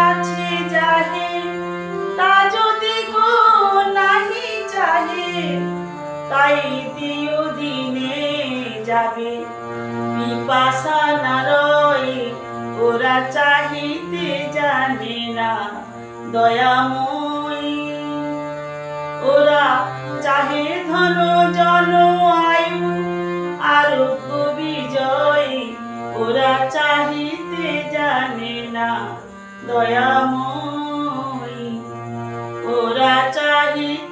আছে যাহে তা যদি গো নাহি চাহে তাই দিও দিনে যাবে পিপাসা না রয় ওরা চাহিতে জানে না দয়াময়ী ওরা চাহে ধন জন আয়ু আরোগ্য বিজয় ওরা চাহিতে জানে না দয়াময়ী ওরা চাহিতে